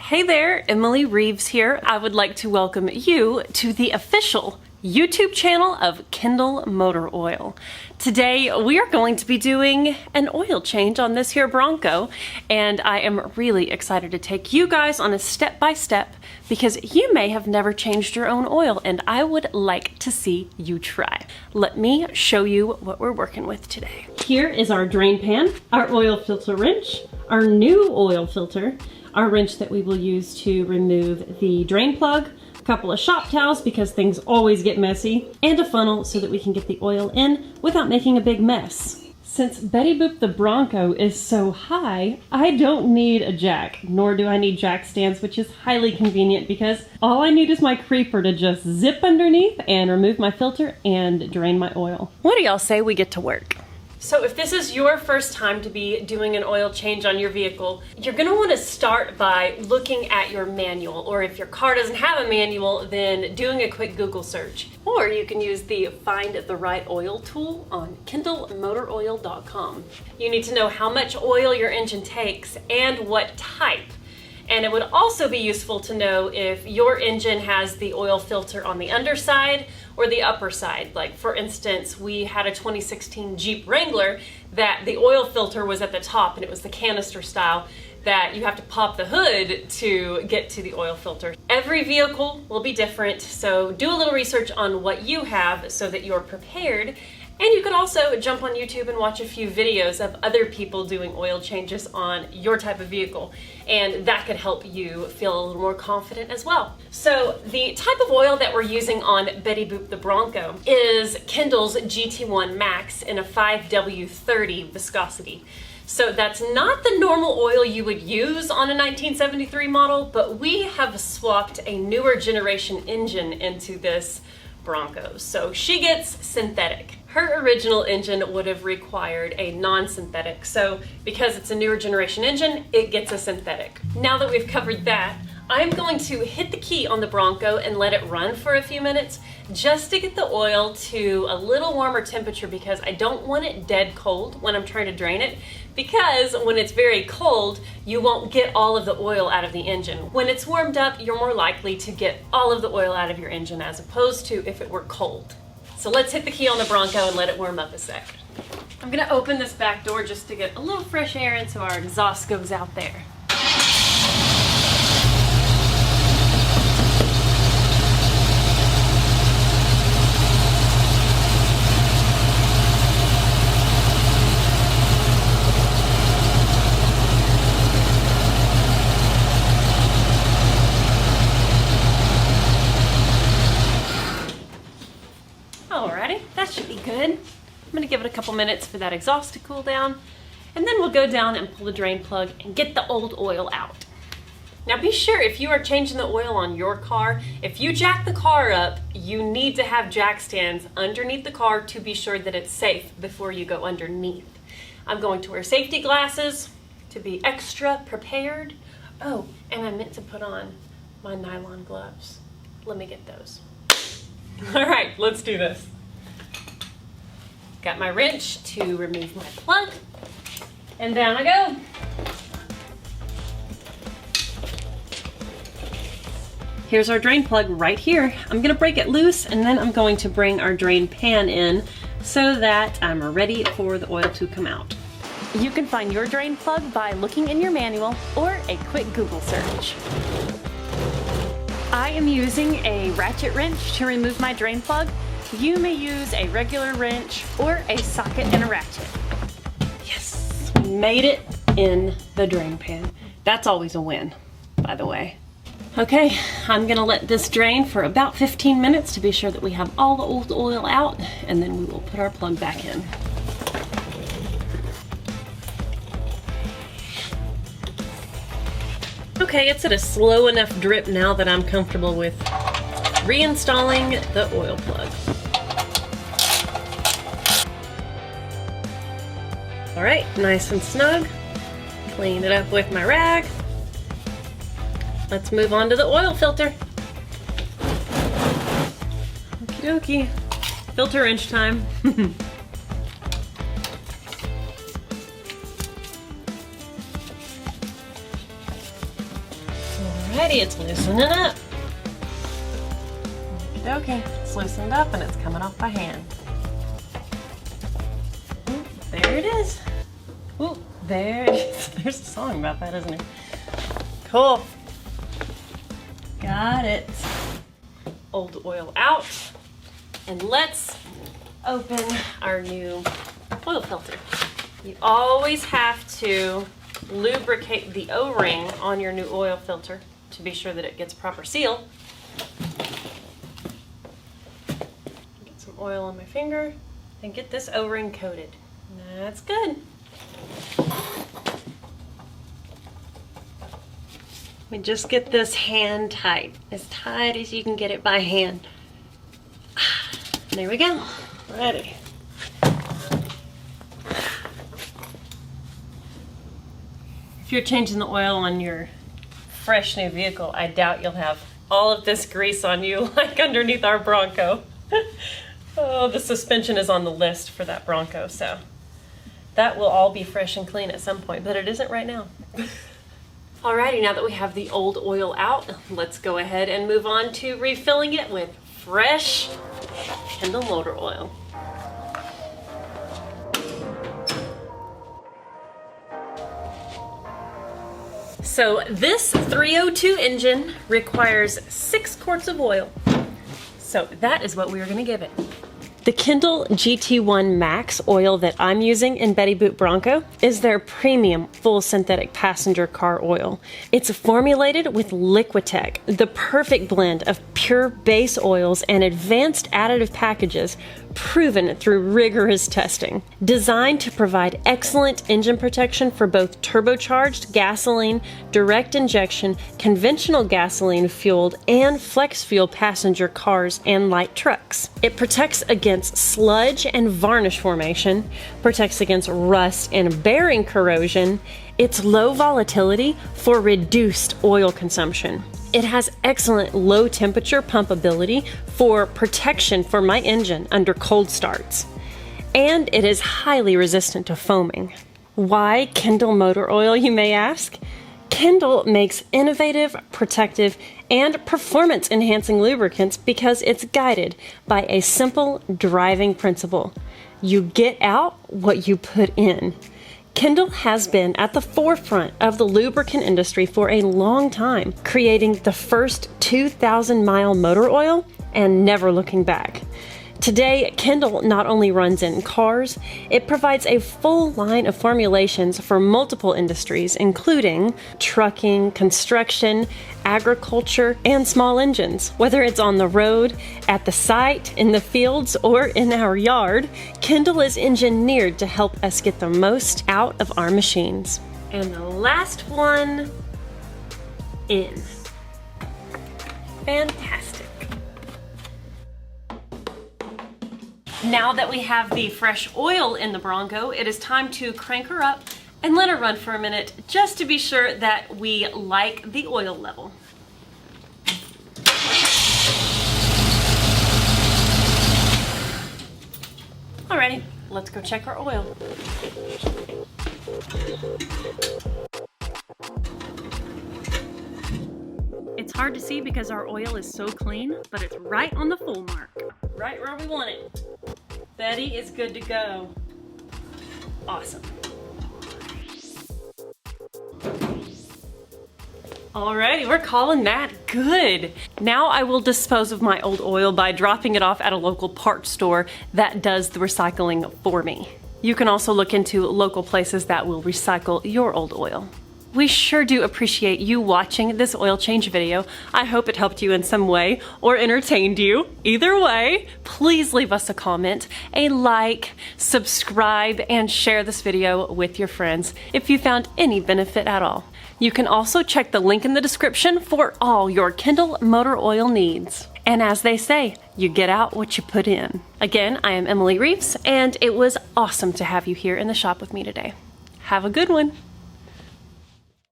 Hey there, Emily Reeves here. I would like to welcome you to the official YouTube channel of Kendall Motor Oil. Today we are going to be doing an oil change on this here Bronco, and I am really excited to take you guys on a step-by-step because you may have never changed your own oil and I would like to see you try. Let me show you what we're working with today. Here is our drain pan, our oil filter wrench, our new oil filter, our wrench that we will use to remove the drain plug, a couple of shop towels because things always get messy, and a funnel so that we can get the oil in without making a big mess. Since Betty Boop the Bronco is so high, I don't need a jack, nor do I need jack stands, which is highly convenient because all I need is my creeper to just zip underneath and remove my filter and drain my oil. What do y'all say we get to work? So if this is your first time to be doing an oil change on your vehicle, you're going to want to start by looking at your manual, or if your car doesn't have a manual, then doing a quick Google search. Or you can use the Find the Right Oil tool on KendallMotorOil.com. You need to know how much oil your engine takes and what type. And it would also be useful to know if your engine has the oil filter on the underside or the upper side. Like for instance, we had a 2016 Jeep Wrangler that the oil filter was at the top and it was the canister style that you have to pop the hood to get to the oil filter. Every vehicle will be different, so do a little research on what you have so that you're prepared. And you could also jump on YouTube and watch a few videos of other people doing oil changes on your type of vehicle, and that could help you feel a little more confident as well. So the type of oil that we're using on Betty Boop the Bronco is Kendall's GT1 Max in a 5W30 viscosity. So that's not the normal oil you would use on a 1973 model, but we have swapped a newer generation engine into this Bronco. So she gets synthetic. Her original engine would have required a non-synthetic, so because it's a newer generation engine, it gets a synthetic. Now that we've covered that, I'm going to hit the key on the Bronco and let it run for a few minutes just to get the oil to a little warmer temperature because I don't want it dead cold when I'm trying to drain it, because when it's very cold, you won't get all of the oil out of the engine. When it's warmed up, you're more likely to get all of the oil out of your engine as opposed to if it were cold. So let's hit the key on the Bronco and let it warm up a sec. I'm gonna open this back door just to get a little fresh air in so our exhaust goes out there. Alrighty, that should be good. I'm gonna give it a couple minutes for that exhaust to cool down, and then we'll go down and pull the drain plug and get the old oil out. Now be sure if you are changing the oil on your car, if you jack the car up, you need to have jack stands underneath the car to be sure that it's safe before you go underneath. I'm going to wear safety glasses to be extra prepared. Oh, and I meant to put on my nylon gloves. Let me get those. All right, let's do this. Got my wrench to remove my plug, and down I go. Here's our drain plug right here. I'm gonna break it loose, and then I'm going to bring our drain pan in so that I'm ready for the oil to come out. You can find your drain plug by looking in your manual or a quick Google search. I am using a ratchet wrench to remove my drain plug. You may use a regular wrench or a socket and a ratchet. Yes, we made it in the drain pan. That's always a win, by the way. Okay, I'm gonna let this drain for about 15 minutes to be sure that we have all the old oil out, and then we will put our plug back in. Okay, it's at a slow enough drip now that I'm comfortable with reinstalling the oil plug. All right, nice and snug. Clean it up with my rag. Let's move on to the oil filter. Okie dokie. Filter wrench time. Alrighty, it's loosening up. Okay, it's loosened up and it's coming off by hand. Ooh, there it is. Ooh, there it is. There's a song about that, isn't there? Cool. Got it. Old oil out. And let's open our new oil filter. You always have to lubricate the O-ring on your new oil filter to be sure that it gets proper seal. Get some oil on my finger and get this O-ring coated. That's good. Let me just get this hand tight as you can get it by hand. There we go. Ready. If you're changing the oil on your fresh new vehicle, I doubt you'll have all of this grease on you like underneath our Bronco. Oh, the suspension is on the list for that Bronco, so that will all be fresh and clean at some point, but it isn't right now. Alrighty, now that we have the old oil out, let's go ahead and move on to refilling it with fresh Kendall Motor Oil. So this 302 engine requires 6 quarts of oil. So that is what we are going to give it. The Kendall GT1 Max oil that I'm using in Betty Boot Bronco is their premium full synthetic passenger car oil. It's formulated with Liquitech, the perfect blend of pure base oils and advanced additive packages proven through rigorous testing. Designed to provide excellent engine protection for both turbocharged gasoline, direct injection, conventional gasoline fueled, and flex fuel passenger cars and light trucks. It protects against sludge and varnish formation, protects against rust and bearing corrosion. It's low volatility for reduced oil consumption. It has excellent low temperature pumpability for protection for my engine under cold starts. And it is highly resistant to foaming. Why Kendall Motor Oil, you may ask? Kendall makes innovative, protective, and performance-enhancing lubricants because it's guided by a simple driving principle. You get out what you put in. Kendall has been at the forefront of the lubricant industry for a long time, creating the first 2,000-mile motor oil and never looking back. Today, Kendall not only runs in cars, it provides a full line of formulations for multiple industries, including trucking, construction, agriculture, and small engines. Whether it's on the road, at the site, in the fields, or in our yard, Kendall is engineered to help us get the most out of our machines. And the last one in. Fantastic. Now that we have the fresh oil in the Bronco, it is time to crank her up and let her run for a minute just to be sure that we like the oil level. Alrighty, let's go check our oil. It's hard to see because our oil is so clean, but it's right on the full mark. Right where we want it. Betty is good to go. Awesome. Alrighty, we're calling that good. Now I will dispose of my old oil by dropping it off at a local parts store that does the recycling for me. You can also look into local places that will recycle your old oil. We sure do appreciate you watching this oil change video. I hope it helped you in some way or entertained you. Either way, please leave us a comment, a like, subscribe, and share this video with your friends if you found any benefit at all. You can also check the link in the description for all your Kendall Motor Oil needs. And as they say, you get out what you put in. Again, I am Emily Reeves, and it was awesome to have you here in the shop with me today. Have a good one.